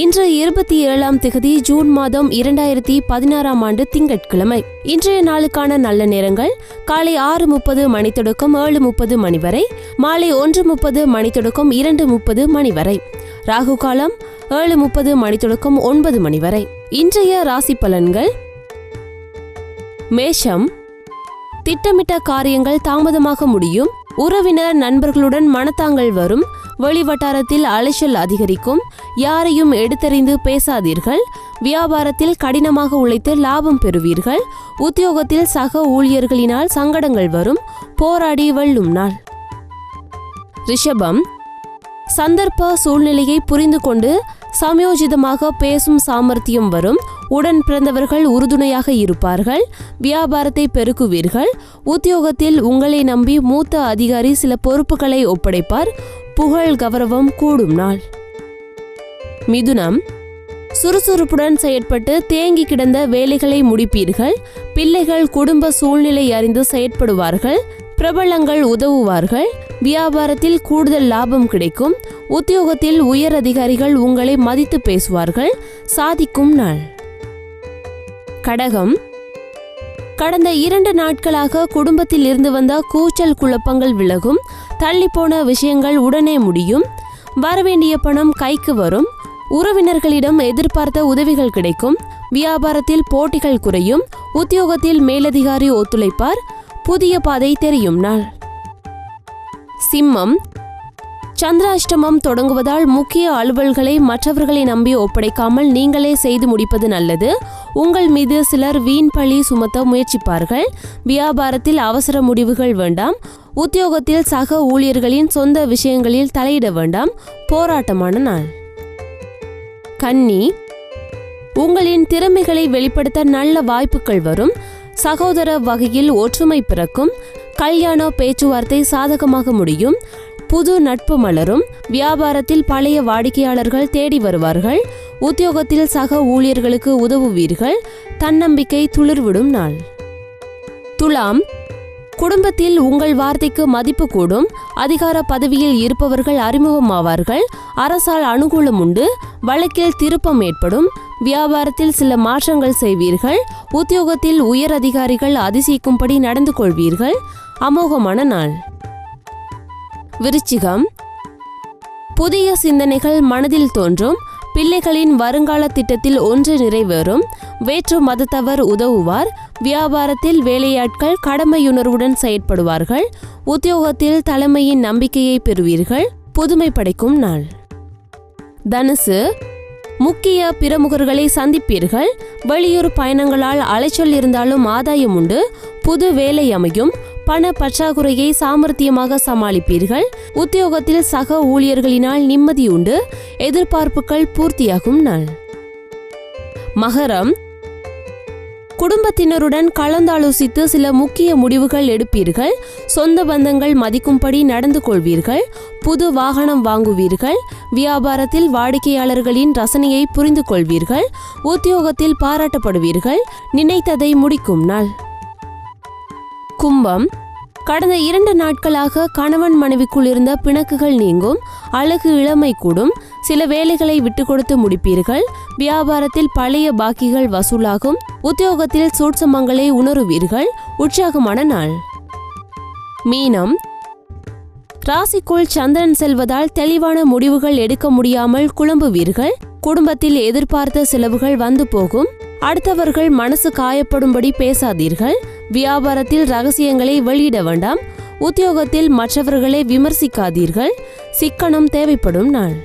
இன்று 27ஆம் திகதி ஜூன் மாதம் 2016ஆம் ஆண்டு திங்கட்கிழமை. இன்றைய நாளுக்கான நல்ல நேரங்கள் காலை 6:30 மணி தொடக்கம் 7:30 மணி வரை, மாலை 1:30 மணி தொடக்கம் 2:30 மணி வரை. ராகு காலம் 7:30 மணி தொடக்கம் 9 மணி வரை. இன்றைய ராசி பலன்கள். மேஷம், திட்டமிட்ட காரியங்கள் தாமதமாக முடியும். உறவினர் நண்பர்களுடன் மனத்தாங்கள் வரும். வெளிவட்டாரத்தில் அலைச்சல் அதிகரிக்கும். யாரையும் எடுத்தறிந்து பேசாதீர்கள். வியாபாரத்தில் கடினமாக உழைத்து லாபம் பெறுவீர்கள். உத்தியோகத்தில் சக ஊழியர்களினால் சங்கடங்கள் வரும். போராடி வெல்லும் நாள். ரிஷபம், சந்தர்ப்ப சூழ்நிலையை புரிந்து கொண்டு சமயோஜிதமாக பேசும் சாமர்த்தியம் வரும். உடன் பிறந்தவர்கள் உறுதுணையாக இருப்பார்கள். வியாபாரத்தை பெருக்குவீர்கள். உத்தியோகத்தில் உங்களை நம்பி மூத்த அதிகாரி சில பொறுப்புகளை ஒப்படைப்பார். புகழ் கௌரவம் கூடும் நாள். மிதுனம், சுறுசுறுப்புடன் செயற்பட்டு தேங்கி கிடந்த வேலைகளை முடிப்பீர்கள். பிள்ளைகள் குடும்ப சூழ்நிலை அறிந்து செயற்படுவார்கள். பிரபலங்கள் உதவுவார்கள். வியாபாரத்தில் கூடுதல் லாபம் கிடைக்கும். உத்தியோகத்தில் உயர் அதிகாரிகள் உங்களை மதித்து பேசுவார்கள். சாதிக்கும் நாள். கடகம், கடந்த 2 நாட்களாக குடும்பத்தில் இருந்து வந்த கூச்சல் குழப்பங்கள் விலகும். தள்ளிப்போன விஷயங்கள் உடனே முடியும். வரவேண்டிய பணம் கைக்கு வரும். உறவினர்களிடம் எதிர்பார்த்த உதவிகள் கிடைக்கும். வியாபாரத்தில் போட்டிகள் குறையும். உத்தியோகத்தில் மேலதிகாரி ஒத்துழைப்பார். புதிய பாதை தெரியும் நாள். சிம்மம், சந்திராஷ்டமம் தொடங்குவதால் முக்கிய அலுவல்களை மற்றவர்களை நம்பி ஒப்படைக்காமல் நீங்களே செய்து முடிப்பது நல்லது. உங்கள் மீது சிலர் வீண் பழி சுமத்த முயற்சிப்பார்கள். வியாபாரத்தில் அவசர முடிவுகள் வேண்டாம். உத்தியோகத்தில் சக ஊழியர்களின் சொந்த விஷயங்களில் தலையிட வேண்டாம். போராட்டமான நாள். கன்னி, உங்களின் திறமைகளை வெளிப்படுத்த நல்ல வாய்ப்புகள் வரும். சகோதர வகையில் ஒற்றுமை பிறக்கும். கல்யாண பேச்சுவார்த்தை சாதகமாக முடியும். புது நட்பு மலரும். வியாபாரத்தில் பழைய வாடிக்கையாளர்கள் தேடி வருவார்கள். உத்தியோகத்தில் சக ஊழியர்களுக்கு உதவுவீர்கள். தன்னம்பிக்கை துளிர்விடும் நாள். துலாம், குடும்பத்தில் உங்கள் வார்த்தைக்கு மதிப்பு கூடும். அதிகார பதவியில் இருப்பவர்கள் அறிமுகமாவார்கள். அரசால் அனுகூலம் உண்டு. வழக்கில் திருப்பம் ஏற்படும். வியாபாரத்தில் சில மாற்றங்கள் செய்வீர்கள். உத்தியோகத்தில் உயர் அதிகாரிகள் அதிசயிக்கும்படி நடந்து கொள்வீர்கள். அமோகமான நாள். விருச்சிகம், புதிய சிந்தனைகள் மனதில் தோன்றும். பிள்ளைகளின் வருங்கால திட்டத்தில் ஒன்று நிறைவேறும். வேற்று மதத்தவர் உதவுவார். வியாபாரத்தில் வேலையாட்கள் கடமையுணர்வுடன் செயற்படுவார்கள். உத்தியோகத்தில் தலைமையின் நம்பிக்கையை பெறுவீர்கள். புதுமை படைக்கும் நாள். தனுசு, முக்கிய பிரமுகர்களை சந்திப்பீர்கள். வெளியூர் பயணங்களால் அலைச்சல் இருந்தாலும் ஆதாயம் உண்டு. புது வேலை அமையும். பண பற்றாக்குறையை சாமர்த்தியமாக சமாளிப்பீர்கள். உத்தியோகத்தில் சக ஊழியர்களினால் நிம்மதி உண்டு. எதிர்பார்ப்புகள் பூர்த்தியாகும் நாள். மகரம், குடும்பத்தினருடன் கலந்தாலோசித்து சில முக்கிய முடிவுகள் எடுப்பீர்கள். சொந்த பந்தங்கள் மதிக்கும்படி நடந்து கொள்வீர்கள். புது வாகனம் வாங்குவீர்கள். வியாபாரத்தில் வாடிக்கையாளர்களின் ரசனையை புரிந்து கொள்வீர்கள். உத்தியோகத்தில் பாராட்டப்படுவீர்கள். நினைத்ததை முடிக்கும் நாள். கும்பம், கடந்த 2 நாட்களாக கணவன் மனைவிக்குள் இருந்த பிணக்குகள் நீங்கும். அழகு இளமை கூடும். சில வேலைகளை விட்டு கொடுத்து முடிப்பீர்கள். வியாபாரத்தில் பழைய பாக்கிகள் வசூலாகும். உத்தியோகத்தில் சூட்சமங்களை உணருவீர்கள். உற்சாகமான நாள். மீனம், ராசிக்குள் சந்திரன் செல்வதால் தெளிவான முடிவுகள் எடுக்க முடியாமல் குழம்புவீர்கள். குடும்பத்தில் எதிர்பார்த்த செலவுகள் வந்து போகும். அடுத்தவர்கள் மனசு காயப்படும்படி பேசாதீர்கள். வியாபாரத்தில் ரகசியங்களை வெளியிட வேண்டாம். உத்தியோகத்தில் மற்றவர்களை விமர்சிக்காதீர்கள். சிக்கனம் தேவைப்படும் நாள்.